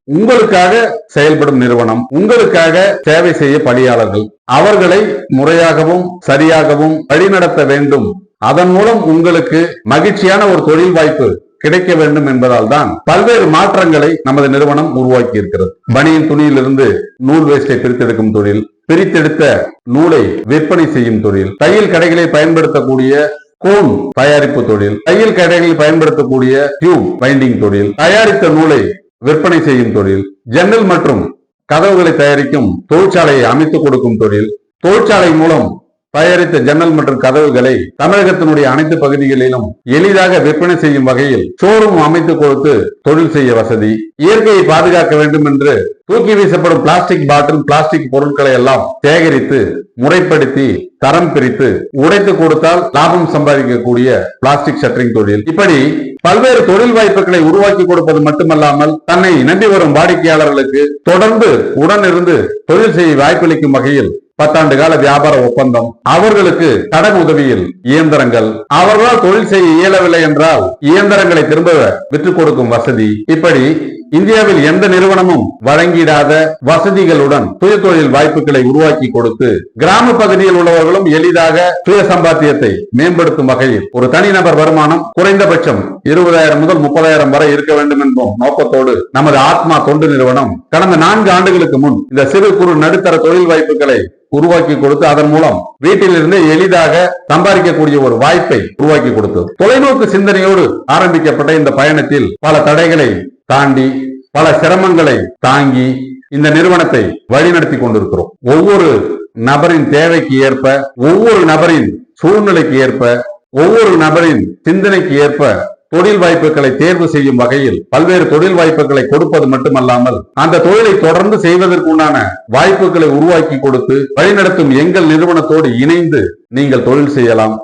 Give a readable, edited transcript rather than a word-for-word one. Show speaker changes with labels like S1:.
S1: உங்களுக்காக செயல்படும் நிறுவனம், உங்களுக்காக சேவை செய்ய பணியாளர்கள், அவர்களை முறையாகவும் சரியாகவும் வழிநடத்த வேண்டும். அதன் மூலம் உங்களுக்கு மகிழ்ச்சியான ஒரு தொழில் வாய்ப்பு கிடைக்க வேண்டும் என்பதால் தான் பல்வேறு மாற்றங்களை நமது நிறுவனம் உருவாக்கி இருக்கிறது. பனியின் துணியிலிருந்து நூல் வேஸ்டை பிரித்தெடுக்கும் தொழில், பிரித்தெடுத்த நூலை விற்பனை செய்யும் தொழில், தையல் கடைகளில் பயன்படுத்தக்கூடிய கோன் தயாரிப்பு தொழில், தையல் கடைகளில் பயன்படுத்தக்கூடிய டியூப் பைண்டிங் தொழில், தயாரித்த நூலை விற்பனை செய்யும் தொழில், ஜன்னல் மற்றும் கதவுகளை தயாரிக்கும் தொழிற்சாலையை அமைத்துக் கொடுக்கும் தொழில், தொழிற்சாலை மூலம் தயாரித்த ஜன்னல் மற்றும் கதவுகளை தமிழகத்தினுடைய அனைத்து பகுதிகளிலும் எளிதாக விற்பனை செய்யும் வகையில் ஷோரூம் அமைத்து கொடுத்து தொழில் செய்ய வசதி, இயற்கையை பாதுகாக்க வேண்டும் என்று தூக்கி வீசப்படும் பிளாஸ்டிக் பாட்டில், பிளாஸ்டிக் பொருட்களை எல்லாம் சேகரித்து முறைப்படுத்தி தரம் பிரித்து உடைத்து கொடுத்தால் லாபம் சம்பாதிக்கக்கூடிய பிளாஸ்டிக் ஷட்டரிங் தொழில், இப்படி பல்வேறு தொழில் வாய்ப்புகளை உருவாக்கி கொடுப்பது மட்டுமல்லாமல் தன்னை நம்பி வரும் வாடிக்கையாளர்களுக்கு தொடர்ந்து உடனிருந்து தொழில் செய்ய வாய்ப்பளிக்கும் வகையில் 10 ஆண்டு கால வியாபார ஒப்பந்தம், அவர்களுக்கு கடன் உதவியில் இயந்திரங்கள், அவர்களால் தொழில் செய்ய இயலவில்லை என்றால் இயந்திரங்களை திரும்ப விற்றுக் கொடுக்கும் வசதி, இப்படி இந்தியாவில் எந்த நிறுவனமும் வழங்கிடாத வசதிகளுடன் சுய தொழில் வாய்ப்புகளை உருவாக்கி கொடுத்து கிராம பகுதியில் உள்ளவர்களும் எளிதாக சுய சம்பாத்தியத்தை மேம்படுத்தும் வகையில் ஒரு தனிநபர் வருமானம் குறைந்தபட்சம் 20,000 முதல் 30,000 வரை இருக்க வேண்டும் என்போம் நோக்கத்தோடு நமது ஆத்மா தொண்டு நிறுவனம் கடந்த 4 ஆண்டுகளுக்கு முன் இந்த சிறு குறு நடுத்தர தொழில் வாய்ப்புகளை உருவாக்கி கொடுத்து அதன் மூலம் வீட்டிலிருந்து எளிதாக சம்பாதிக்கக்கூடிய ஒரு வாய்ப்பை உருவாக்கி கொடுத்தது. தொலைநோக்கு சிந்தனையோடு ஆரம்பிக்கப்பட்ட இந்த பயணத்தில் பல தடைகளை தாண்டி, பல சிரமங்களை தாங்கி இந்த நிறுவனத்தை வழிநடத்தி கொண்டிருக்கிறோம். ஒவ்வொரு நபரின் தேவைக்கு ஏற்ப, ஒவ்வொரு நபரின் சூழ்நிலைக்கு ஏற்ப, ஒவ்வொரு நபரின் சிந்தனைக்கு ஏற்ப தொழில் வாய்ப்புகளை தேர்வு செய்யும் வகையில் பல்வேறு தொழில் வாய்ப்புகளை கொடுப்பது மட்டுமல்லாமல் அந்த தொழிலை தொடர்ந்து செய்வதற்குண்டான வாய்ப்புகளை உருவாக்கி கொடுத்து வழிநடத்தும் எங்கள் நிறுவனத்தோடு இணைந்து நீங்கள் தொழில் செய்யலாம்.